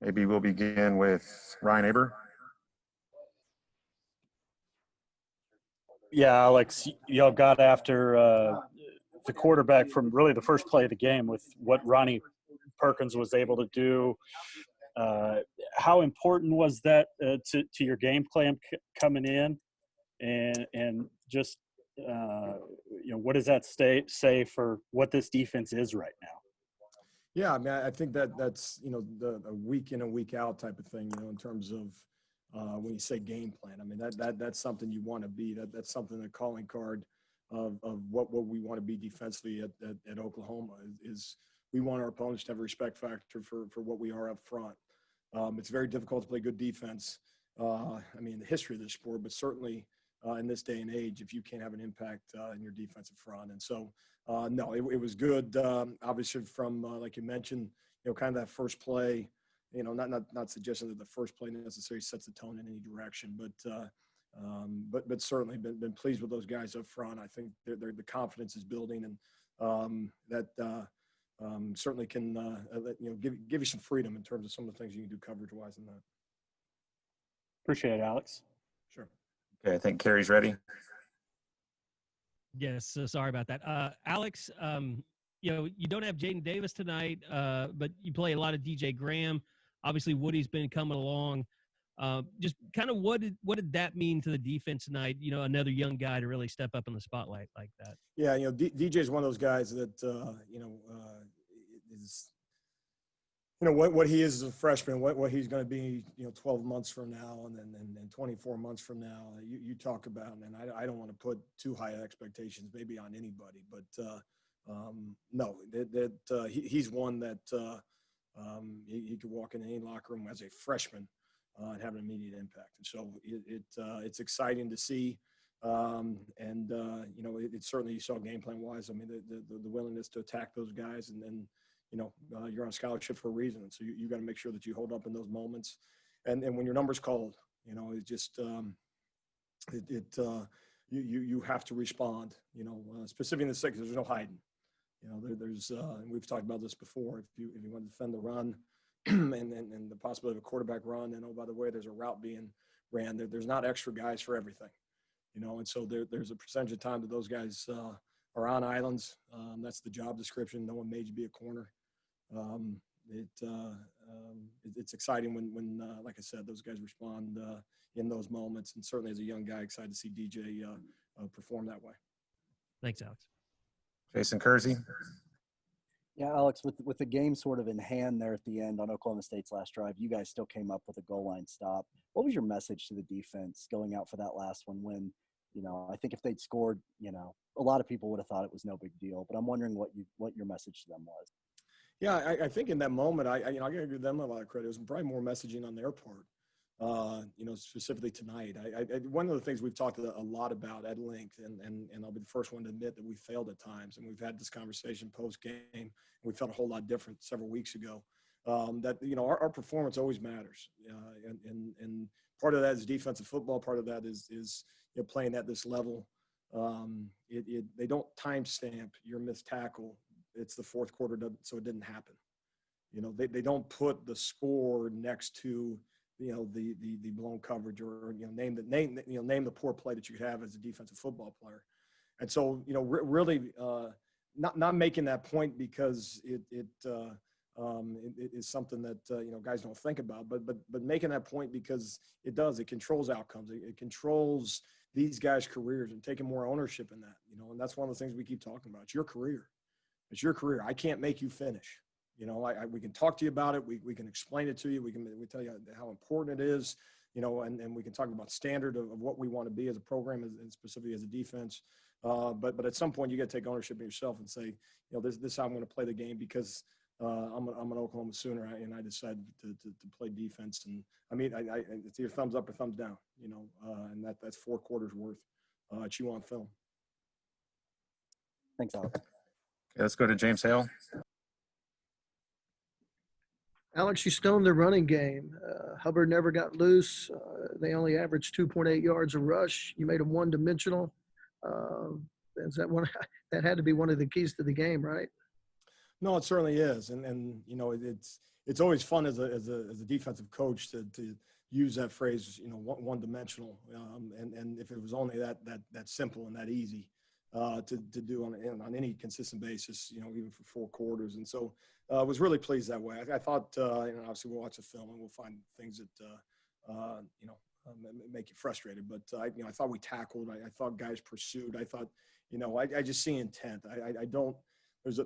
Maybe we'll begin with Ryan Aber. Yeah, Alex, y'all got after the quarterback from really the first play of the game with what Ronnie Perkins was able to do. How important was that to your game plan coming in, and just what does that say for what this defense is right now? Yeah, I mean, I think that's the week in and week out type of thing. In terms of when you say game plan, I mean that's something you want to be. That's something, the calling card of what we want to be defensively at Oklahoma is we want our opponents to have a respect factor for what we are up front. It's very difficult to play good defense. I mean, the history of this sport, but certainly in this day and age, if you can't have an impact in your defensive front. And so, no, it was good. Obviously, from like you mentioned, kind of that first play. Not suggesting that the first play necessarily sets the tone in any direction, but certainly been pleased with those guys up front. I think the confidence is building, and that certainly can give you some freedom in terms of some of the things you can do coverage wise in that. Appreciate it, Alex. Sure. Okay, I think Carrie's ready. Yes, so sorry about that. Alex, you don't have Jaden Davis tonight, but you play a lot of DJ Graham. Obviously, Woody's been coming along. Just kind of what did that mean to the defense tonight? Another young guy to really step up in the spotlight like that. Yeah, DJ is one of those guys that is what he is as a freshman, what he's going to be 12 months from now, and then 24 months from now. You talk about, and I don't want to put too high expectations maybe on anybody, but no, he's one that he could walk in any locker room as a freshman and have an immediate impact. And so it's exciting to see. It certainly, you saw game plan wise. I mean, the willingness to attack those guys, and then you're on scholarship for a reason. And so you got to make sure that you hold up in those moments. And when your number's called, it just you have to respond. Specifically in the second, there's no hiding. There's and we've talked about this before. If you want to defend the run, and the possibility of a quarterback run, and by the way, there's a route being ran. There's not extra guys for everything, and so there's a percentage of time that those guys are on islands. That's the job description. No one made you be a corner. It's exciting when like I said, those guys respond in those moments, and certainly as a young guy, excited to see DJ perform that way. Thanks, Alex. Jason Kersey. Yeah, Alex, with the game sort of in hand there at the end on Oklahoma State's last drive, you guys still came up with a goal line stop. What was your message to the defense going out for that last one when, I think if they'd scored, a lot of people would have thought it was no big deal, but I'm wondering what your message to them was. Yeah, I think in that moment, I got to give them a lot of credit. It was probably more messaging on their part, specifically tonight. One of the things we've talked a lot about at length, and I'll be the first one to admit that we failed at times, and we've had this conversation post-game, and we felt a whole lot different several weeks ago, that, our performance always matters. And part of that is defensive football. Part of that is playing at this level. They don't timestamp your missed tackle. It's the fourth quarter, so it didn't happen. They don't put the score next to the blown coverage, or name the poor play that you have as a defensive football player. And so really not making that point because it is something that guys don't think about, but making that point because it controls outcomes. It controls these guys' careers, and taking more ownership in that. And that's one of the things we keep talking about. It's your career. It's your career. I can't make you finish. We can talk to you about it. We can explain it to you. We tell you how important it is, and we can talk about standard of what we want to be as a program, and specifically as a defense. But at some point you got to take ownership of yourself and say, this is how I'm going to play the game, because I'm an Oklahoma Sooner, and I decided to play defense. And I mean, it's either thumbs up or thumbs down, and that's 4 quarters worth. It's you on film. Thanks, Alex. Okay, let's go to James Hale. Alex, you stoned their running game. Hubbard never got loose. They only averaged 2.8 yards a rush. You made them one-dimensional. Is that one? That had to be one of the keys to the game, right? No, it certainly is, and you know it's always fun as a defensive coach to use that phrase, you know, one dimensional, and if it was only that simple and that easy to do on any consistent basis, you know, even for 4 quarters, and so I was really pleased that way. I thought, you know, obviously we'll watch the film and we'll find things that you know make you frustrated, but you know, I thought we tackled, I thought guys pursued, I thought, you know, I just see intent. I don't.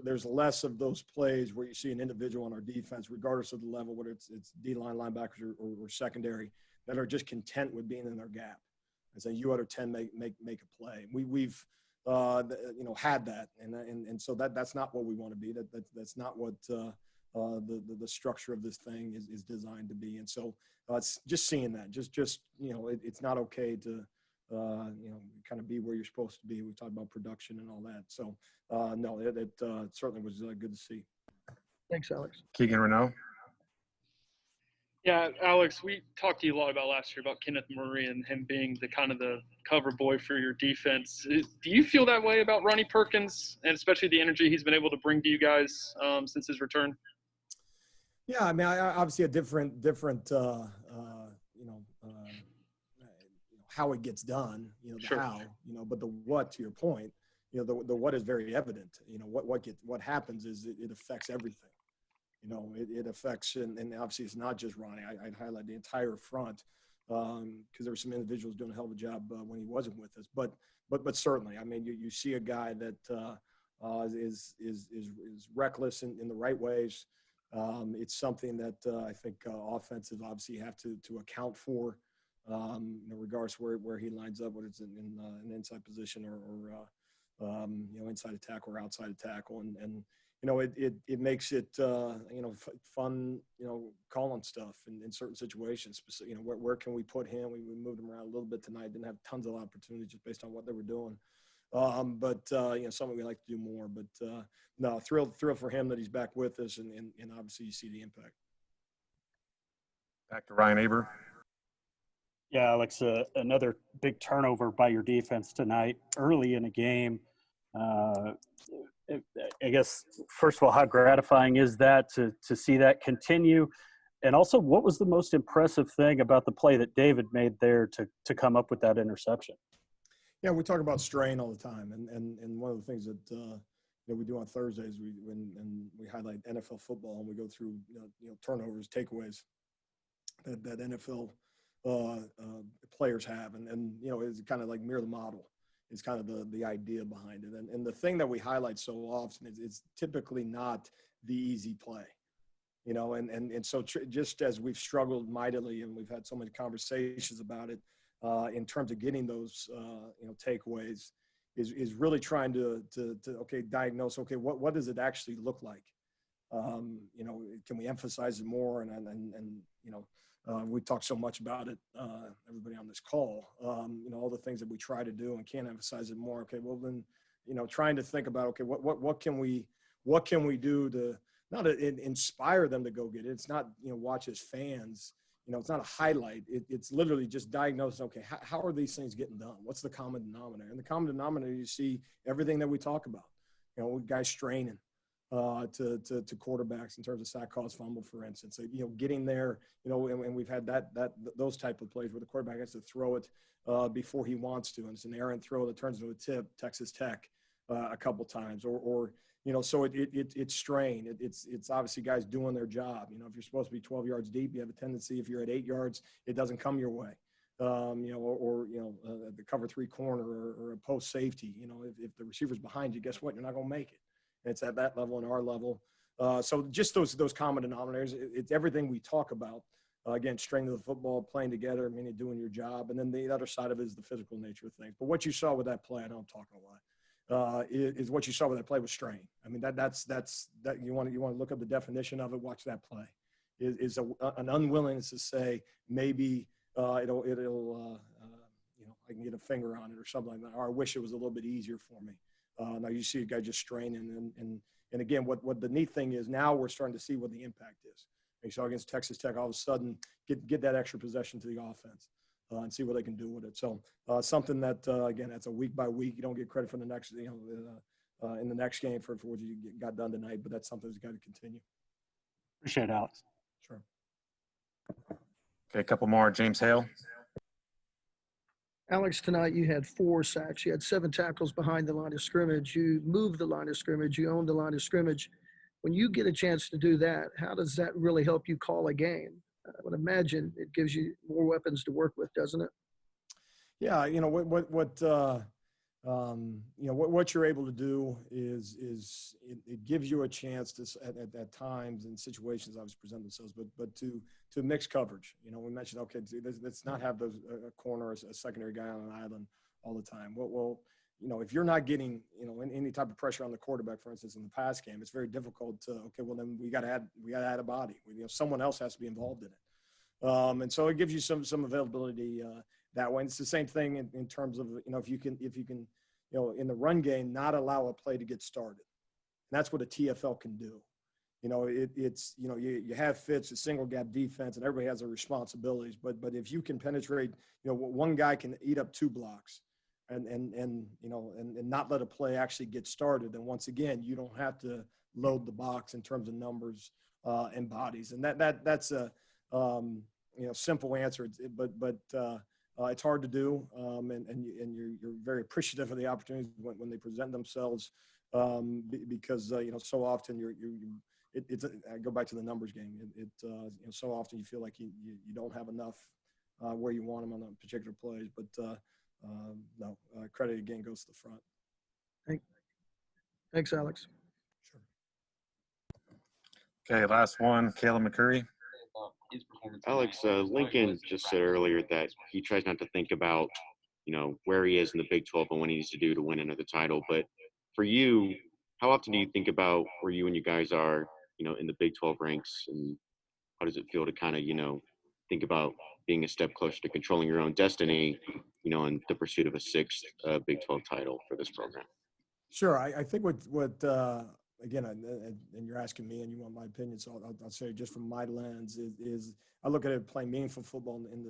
There's less of those plays where you see an individual on our defense, regardless of the level, whether it's D-line linebackers or secondary, that are just content with being in their gap and say, you out of 10 make a play. We've you know, had that, and so that's not what we want to be. That's not what the structure of this thing is designed to be. And so it's just seeing that, just you know, it's not okay to you know, kind of be where you're supposed to be. We talked about production and all that. So no, it certainly was good to see. Thanks, Alex. Keegan Renault. Yeah, Alex, we talked to you a lot about last year about Kenneth Murray and him being the kind of the cover boy for your defense. Do you feel that way about Ronnie Perkins, and especially the energy he's been able to bring to you guys since his return? Yeah, I mean, I obviously a different you know, how it gets done, you know, the Sure. how, you know, but the what, to your point, you know, the what is very evident. You know, what happens is it affects everything. You know, it affects, and obviously it's not just Ronnie. I'd highlight the entire front because there were some individuals doing a hell of a job when he wasn't with us. But certainly, I mean, you see a guy that is reckless in the right ways. It's something that I think offenses obviously have to account for, you know, regardless where he lines up, whether it's in an inside position or you know, inside a tackle or outside a tackle, and you know, it makes it you know, fun, you know, calling stuff in certain situations. You know, where can we put him? We moved him around a little bit tonight. Didn't have tons of opportunities just based on what they were doing. But you know, something we like to do more. But no, thrilled for him that he's back with us, and obviously you see the impact. Back to Ryan Aber. Yeah, Alex, another big turnover by your defense tonight early in the game. I guess, first of all, how gratifying is that to see that continue? And also, what was the most impressive thing about the play that David made there to come up with that interception? Yeah, we talk about strain all the time, and one of the things that we do on Thursdays, when we highlight NFL football and we go through you know turnovers, takeaways that NFL players have, and you know, it's kind of like mirror the model. Is kind of the idea behind it. And the thing that we highlight so often is it's typically not the easy play, you know, and so just as we've struggled mightily and we've had so many conversations about it in terms of getting those, you know, takeaways is really trying to okay, diagnose, okay, what does it actually look like? You know, can we emphasize it more? And you know, we talk so much about it, everybody on this call, you know, all the things that we try to do and can't emphasize it more. Okay, well then, you know, trying to think about, okay, what can we do to not inspire them to go get it? It's not, you know, watch as fans, you know, it's not a highlight. It's literally just diagnosing, okay, how are these things getting done? What's the common denominator? And the common denominator, you see everything that we talk about, you know, guys straining, to quarterbacks in terms of sack, cause, fumble, for instance. So, you know, getting there, you know, and we've had those type of plays where the quarterback has to throw it before he wants to, and it's an errant throw that turns into a tip. Texas Tech a couple times, or you know, so it's strain. It's obviously guys doing their job. You know, if you're supposed to be 12 yards deep, you have a tendency, if you're at 8 yards, it doesn't come your way. You know, or you know, the cover 3 corner or a post safety. You know, if the receiver's behind you, guess what? You're not going to make it. It's at that level and our level. So just those common denominators, it's everything we talk about. Again, strength of the football, playing together, meaning doing your job. And then the other side of it is the physical nature of things. But what you saw with that play, I know I'm talking a lot, is what you saw with that play was strain. I mean, that's you want to look up the definition of it, watch that play. Is an unwillingness to say maybe it'll you know, I can get a finger on it or something like that. Or I wish it was a little bit easier for me. Now you see a guy just straining, and again, what the neat thing is now we're starting to see what the impact is. You saw against Texas Tech, all of a sudden get that extra possession to the offense and see what they can do with it. So something that again, that's a week by week. You don't get credit for the next, you in the next game for what you got done tonight. But that's something that's got to continue. Appreciate it, Alex. Sure. Okay, a couple more. James Hale. Alex, tonight you had 4 sacks. You had 7 tackles behind the line of scrimmage. You moved the line of scrimmage. You owned the line of scrimmage. When you get a chance to do that, how does that really help you call a game? I would imagine it gives you more weapons to work with, doesn't it? Yeah, you know what you're able to do is it gives you a chance to at times and situations obviously present themselves, but to mix coverage. You know, we mentioned let's not have those a corner or a secondary guy on an island all the time. Well, you know, if you're not getting any type of pressure on the quarterback, for instance, in the pass game, it's very difficult to then we got to add a body. Someone else has to be involved in it, and so it gives you some availability that way. And it's the same thing in terms of if you can in the run game not allow a play to get started. And that's what a TFL can do. You have fits, a single gap defense, and everybody has their responsibilities. But if you can penetrate, one guy can eat up 2 blocks, and not let a play actually get started. And once again, you don't have to load the box in terms of numbers and bodies. And that's a simple answer, but it's hard to do, and you're very appreciative of the opportunities when they present themselves, because so often I go back to the numbers game. So often you feel like you don't have enough where you want them on particular plays, but no, credit again goes to the front. Thanks, Alex. Sure. Okay, last one. Caleb McCurry. Alex, Lincoln just said earlier that he tries not to think about, where he is in the Big 12 and what he needs to do to win another title. But for you, how often do you think about where you and you guys are, in the Big 12 ranks, and how does it feel to kind of, think about being a step closer to controlling your own destiny, in the pursuit of a 6th Big 12 title for this program? Sure. I think what again, and you're asking me, and you want my opinion, so I'll say just from my lens is I look at it playing meaningful football in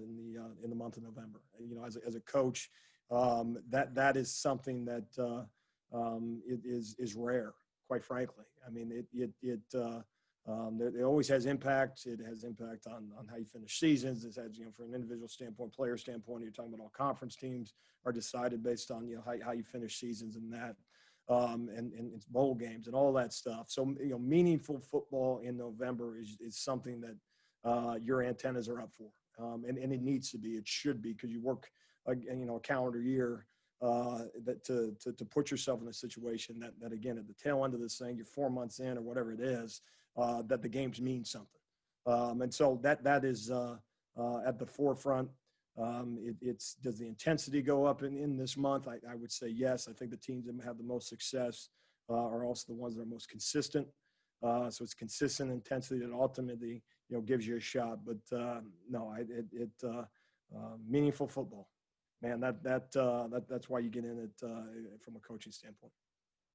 the month of November. As a coach, that is something that is rare, quite frankly. I mean, it always has impact. It has impact on how you finish seasons. It has, from an individual standpoint, player standpoint, you're talking about all conference teams are decided based on, how you finish seasons and that. And it's bowl games and all that stuff. So, meaningful football in November is something that your antennas are up for. And it needs to be, it should be, because you work, a calendar year that to put yourself in a situation that again, at the tail end of this thing, you're 4 months in or whatever it is, that the games mean something. And so that is at the forefront. Does the intensity go up in this month? I would say yes. I think the teams that have the most success are also the ones that are most consistent. So it's consistent intensity that ultimately, gives you a shot. But no, meaningful football, man. That's why you get in it from a coaching standpoint.